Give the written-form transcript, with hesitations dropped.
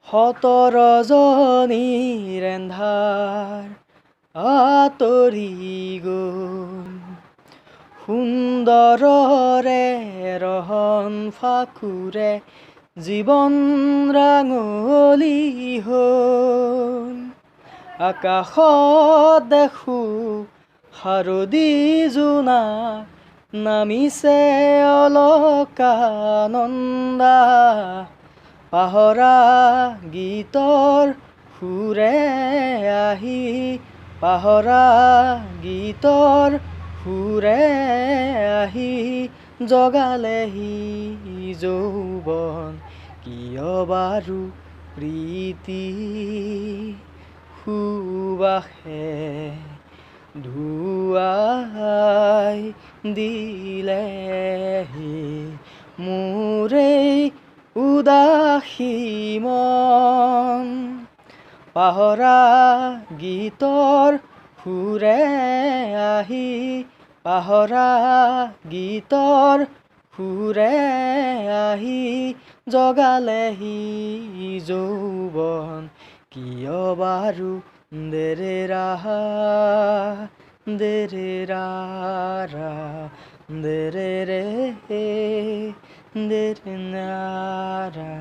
সতৰজনীৰ এন্ধাৰ আঁতৰি গ'ল, সুন্দৰৰে ৰহন ফাকুৰে জীৱন ৰাঙলী হ'ল। আকাশত দেখোঁ শাৰদী জোনা, নামিছে অলকানন্দা। পাহৰা গীতৰ সুৰে আহি, পাহৰা গীতৰ সুৰে আহি জগালেহি যৌৱন, কিয় বাৰু প্ৰীতি সুবাসে ধুৱাই দিলেহি মোৰ এই উদাসী মন। পাহৰা গীতৰ সুৰে আহি, পাহৰা গীতৰ সুৰে আহি জগালেহি যৌৱন, কিয় বাৰু দেৰেৰা দেৰেৰা দেৰেৰে দেৰেনাৰা।